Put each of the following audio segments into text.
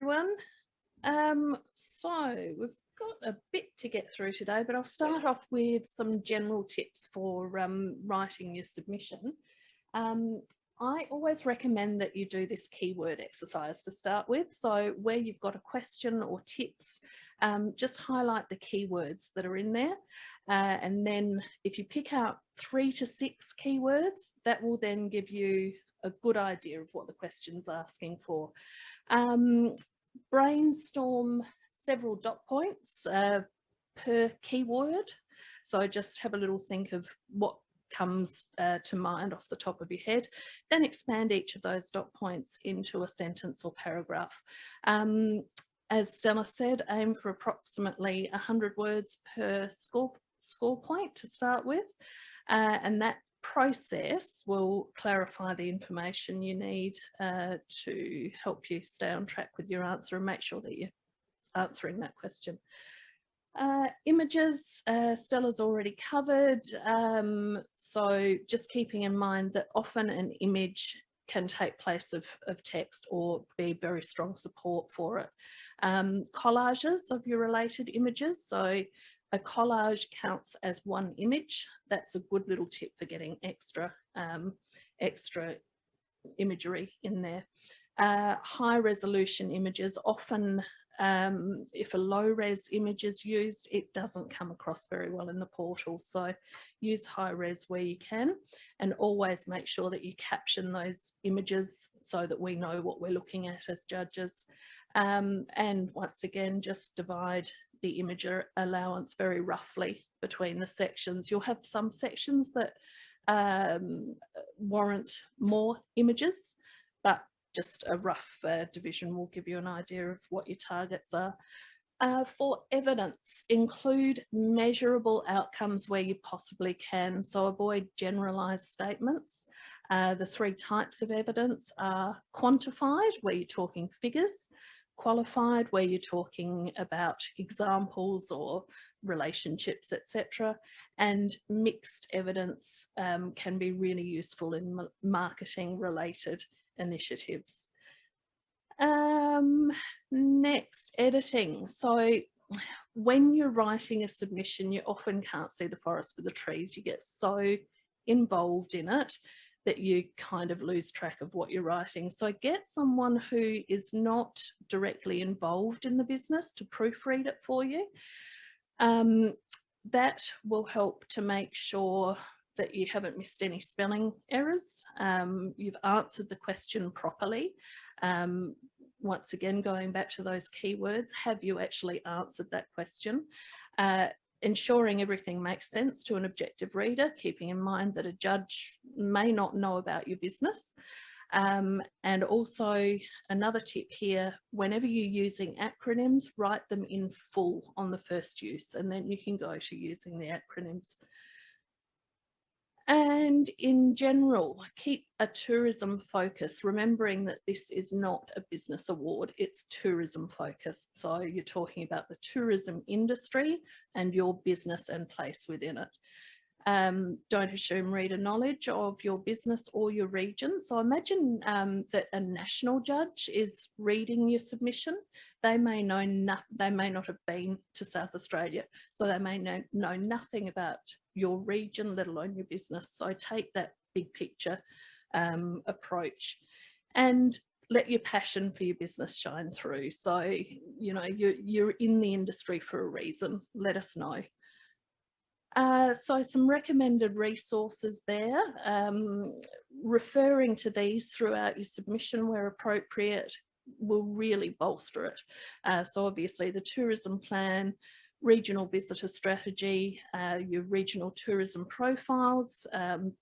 everyone. So we've got a bit to get through today, but I'll start off with some general tips for writing your submission. I always recommend that you do this keyword exercise to start with. So where you've got a question or tips, just highlight the keywords that are in there. And then if you pick out 3 to 6 keywords, that will then give you a good idea of what the question's asking for. Brainstorm several dot points per keyword. So just have a little think of what comes to mind off the top of your head, then expand each of those dot points into a sentence or paragraph. As Stella said, aim for approximately 100 words per score point to start with, and that process will clarify the information you need to help you stay on track with your answer and make sure that you're answering that question. Images, Stella's already covered, so just keeping in mind that often an image can take place of text or be very strong support for it. Collages of your related images, so a collage counts as one image. That's a good little tip for getting extra imagery in there. High resolution images, often if a low res image is used, it doesn't come across very well in the portal. So use high res where you can, and always make sure that you caption those images so that we know what we're looking at as judges. And once again, just divide the image allowance very roughly between the sections. You'll have some sections that warrant more images, but just a rough division will give you an idea of what your targets are. For evidence, include measurable outcomes where you possibly can, so avoid generalised statements. The 3 types of evidence are quantified, where you're talking figures, qualified, where you're talking about examples or relationships, etc. And mixed evidence can be really useful in marketing related initiatives. Next, editing. So when you're writing a submission, you often can't see the forest for the trees. You get so involved in it that you kind of lose track of what you're writing. So get someone who is not directly involved in the business to proofread it for you. That will help to make sure that you haven't missed any spelling errors. You've answered the question properly. Once again, going back to those keywords, have you actually answered that question? Ensuring everything makes sense to an objective reader, keeping in mind that a judge may not know about your business. And also another tip here, whenever you're using acronyms, write them in full on the first use, and then you can go to using the acronyms. And in general, keep a tourism focus, remembering that this is not a business award, it's tourism focused. So you're talking about the tourism industry and your business and place within it. Don't assume reader knowledge of your business or your region. So imagine that a national judge is reading your submission. They may know they may not have been to South Australia, so they may know nothing about your region, let alone your business. So take that big picture approach and let your passion for your business shine through. So, you know, you're in the industry for a reason. Let us know. So some recommended resources there, referring to these throughout your submission where appropriate will really bolster it. So obviously the tourism plan, regional visitor strategy, your regional tourism profiles,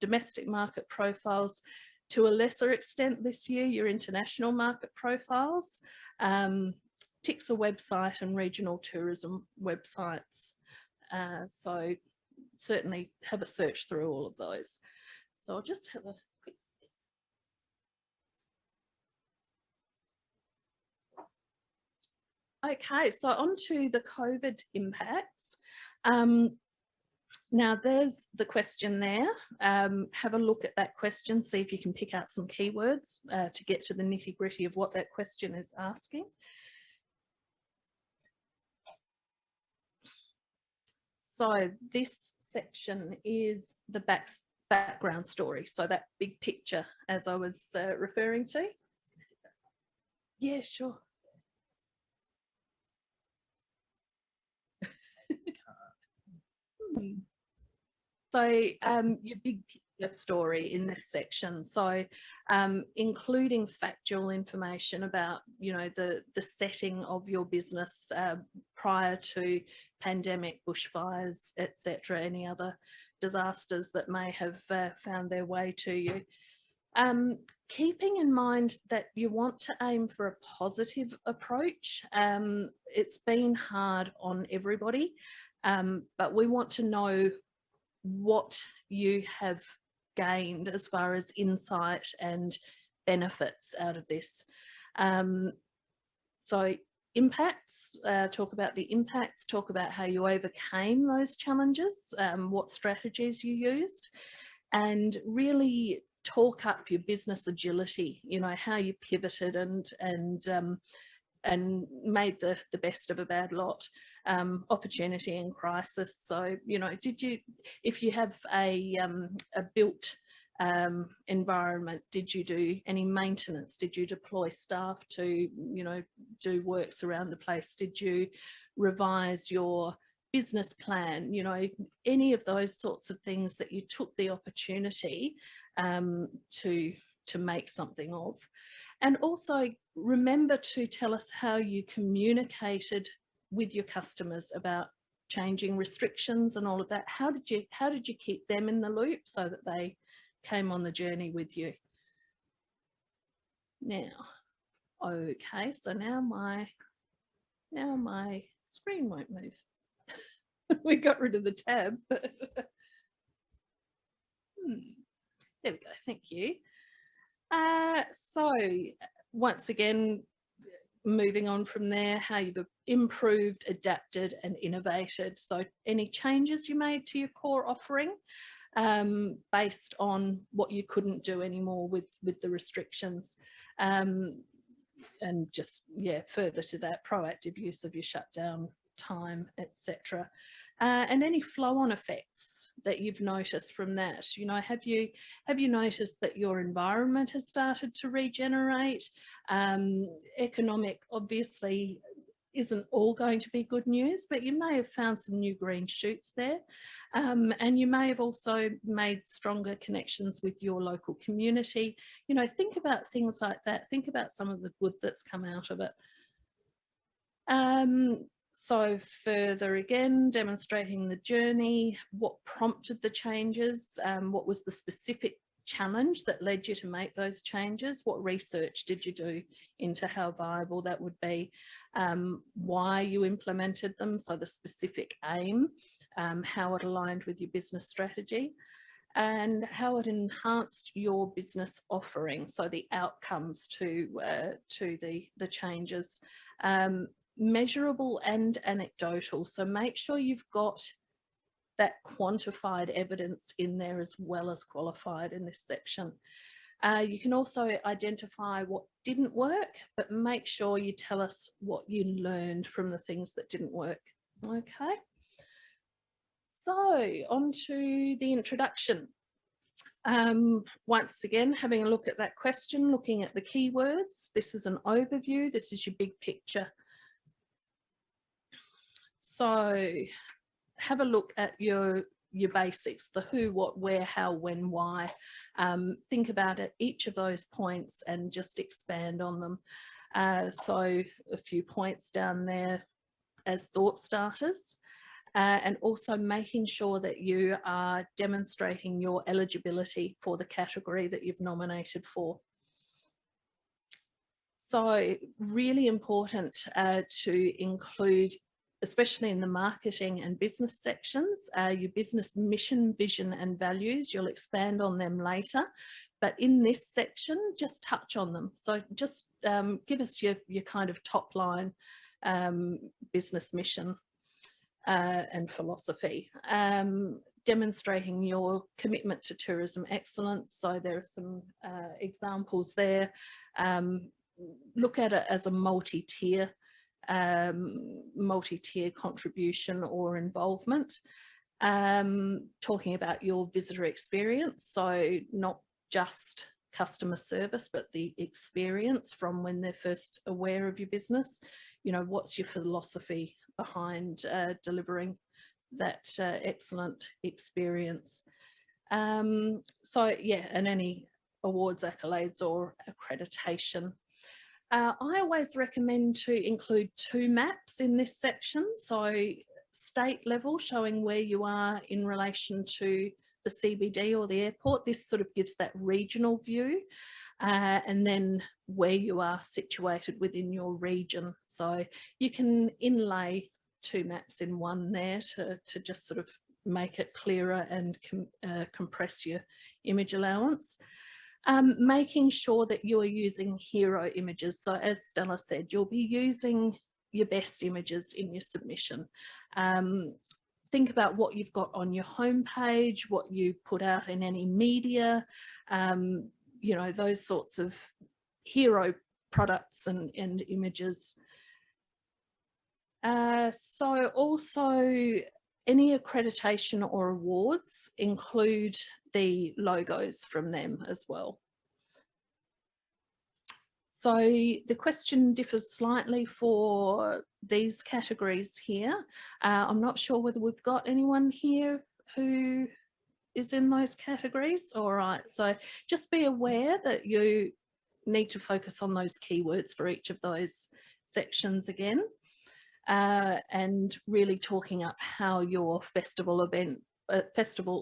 domestic market profiles, to a lesser extent this year, your international market profiles, TICSA website and regional tourism websites. So certainly have a search through all of those. So I'll just have a quick sip. Okay, so on to the COVID impacts. Now there's the question there. Have a look at that question, see if you can pick out some keywords to get to the nitty-gritty of what that question is asking. So this section is the background story. So that big picture, as I was referring to. Yeah, sure. So your big picture story in this section, so including factual information about, you know, the setting of your business prior to pandemic, bushfires, etc., any other disasters that may have found their way to you. Keeping in mind that you want to aim for a positive approach. It's been hard on everybody, but we want to know what you have gained as far as insight and benefits out of this. So impacts, talk about the impacts, talk about how you overcame those challenges, what strategies you used, and really talk up your business agility, you know, how you pivoted and made the best of a bad lot, opportunity and crisis. So, you know, if you have a built environment, did you do any maintenance? Did you deploy staff to, you know, do works around the place? Did you revise your business plan? You know, any of those sorts of things that you took the opportunity to make something of. And also remember to tell us how you communicated with your customers about changing restrictions and all of that. How did you keep them in the loop so that they came on the journey with you? Now, okay, so now my screen won't move. We got rid of the tab, but there we go, thank you. So once again, moving on from there, how you've improved, adapted and innovated. So any changes you made to your core offering based on what you couldn't do anymore with the restrictions. And just, yeah, further to that, proactive use of your shutdown time, etc. And any flow-on effects that you've noticed from that. You know, have you noticed that your environment has started to regenerate? Economic, obviously, isn't all going to be good news, but you may have found some new green shoots there. And you may have also made stronger connections with your local community. You know, think about things like that. Think about some of the good that's come out of it. So further again, demonstrating the journey, what prompted the changes, what was the specific challenge that led you to make those changes, what research did you do into how viable that would be, why you implemented them, so the specific aim, how it aligned with your business strategy, and how it enhanced your business offering, so the outcomes to the changes. Measurable and anecdotal, so make sure you've got that quantified evidence in there as well as qualified in this section. You can also identify what didn't work, but make sure you tell us what you learned from the things that didn't work. Okay, so on to the introduction. Once again, having a look at that question, looking at the keywords. This is an overview, this is your big picture. So have a look at your basics, the who, what, where, how, when, why. Think about it, each of those points, and just expand on them. So a few points down there as thought starters, and also making sure that you are demonstrating your eligibility for the category that you've nominated for. So really important to include, especially in the marketing and business sections, your business mission, vision and values. You'll expand on them later, but in this section, just touch on them. So just give us your kind of top line business mission and philosophy. Demonstrating your commitment to tourism excellence. So there are some examples there. Look at it as a multi-tier multi-tier contribution or involvement. Talking about your visitor experience, so not just customer service, but the experience from when they're first aware of your business. You know, what's your philosophy behind delivering that excellent experience? So yeah, and any awards, accolades or accreditation. I always recommend to include 2 maps in this section. So state level, showing where you are in relation to the CBD or the airport. This sort of gives that regional view, and then where you are situated within your region. So you can inlay 2 maps in one there to just sort of make it clearer and compress your image allowance. Making sure that you are using hero images. So as Stella said, you'll be using your best images in your submission. Think about what you've got on your homepage, what you put out in any media, you know, those sorts of hero products and images. So also any accreditation or awards include the logos from them as well. So the question differs slightly for these categories here. I'm not sure whether we've got anyone here who is in those categories. All right, so just be aware that you need to focus on those keywords for each of those sections again. And really talking up how your festival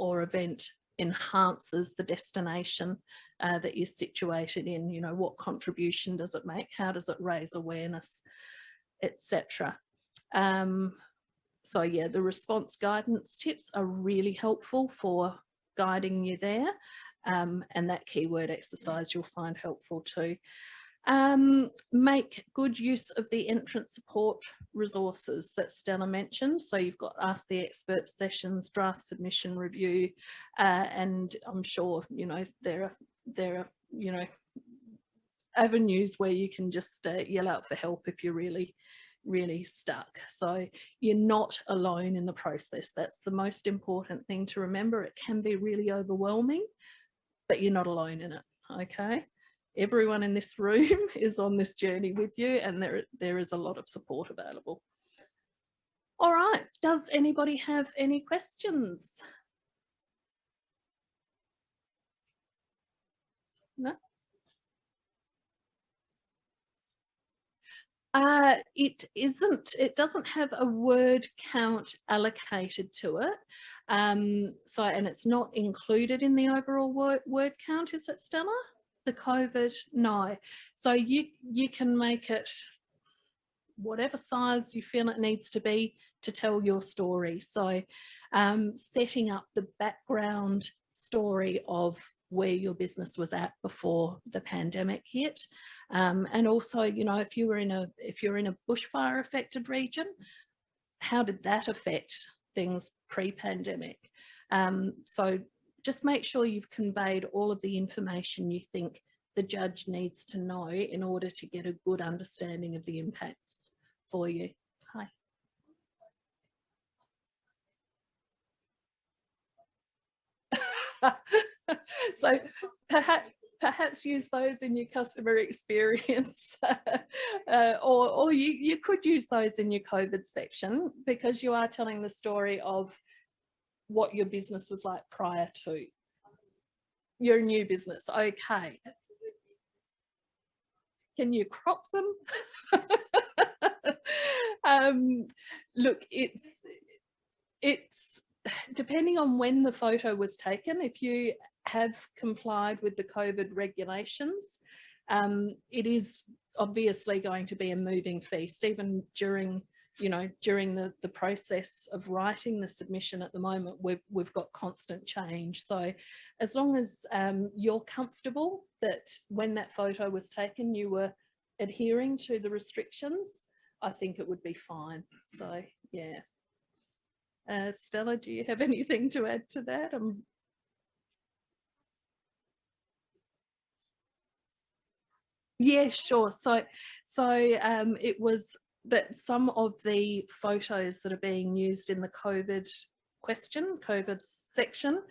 or event enhances the destination that you're situated in. You know, what contribution does it make? How does it raise awareness, etc. So yeah, the response guidance tips are really helpful for guiding you there, and that keyword exercise you'll find helpful too. Make good use of the entrance support resources that Stella mentioned. So you've got Ask the Expert sessions, draft submission review, and I'm sure, you know, there are, you know, avenues where you can just yell out for help if you're really stuck. So you're not alone in the process. That's the most important thing to remember. It can be really overwhelming, but you're not alone in it, okay? Everyone in this room is on this journey with you, and there is a lot of support available. All right, does anybody have any questions? No? It doesn't have a word count allocated to it. So, and it's not included in the overall word count, is it, Stella? The COVID, no. So you can make it whatever size you feel it needs to be to tell your story. So setting up the background story of where your business was at before the pandemic hit, and also, you know, if you're in a bushfire affected region, how did that affect things pre-pandemic? So just make sure you've conveyed all of the information you think the judge needs to know in order to get a good understanding of the impacts for you. Hi. So perhaps use those in your customer experience, or you could use those in your COVID section, because you are telling the story of what your business was like prior to. Your new business, okay. Can you crop them? Look, it's depending on when the photo was taken. If you have complied with the COVID regulations, it is obviously going to be a moving feast, even during, you know, during the process of writing the submission. At the moment, we've got constant change. So as long as you're comfortable that when that photo was taken you were adhering to the restrictions, I think it would be fine. So yeah. Stella, do you have anything to add to that? Yeah, sure. So it was that some of the photos that are being used in the COVID section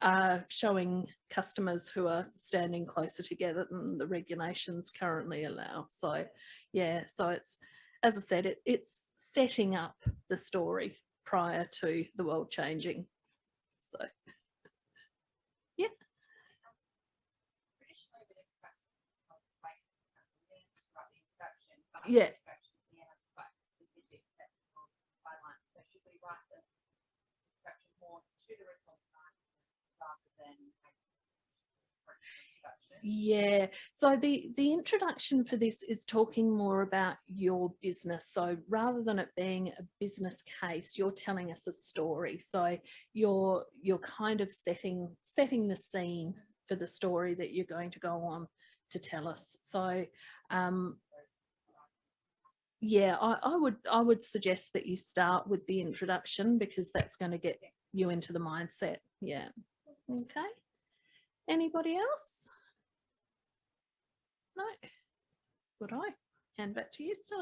are showing customers who are standing closer together than the regulations currently allow. So yeah, so it's, as I said, it's setting up the story prior to the world changing. So yeah. Yeah. Yeah, so the introduction for this is talking more about your business. So rather than it being a business case, you're telling us a story. So you're kind of setting the scene for the story that you're going to go on to tell us. So yeah, I would suggest that you start with the introduction, because that's going to get you into the mindset. Yeah. Okay. Anybody else? No. Good eye. Hand back to you, Stella.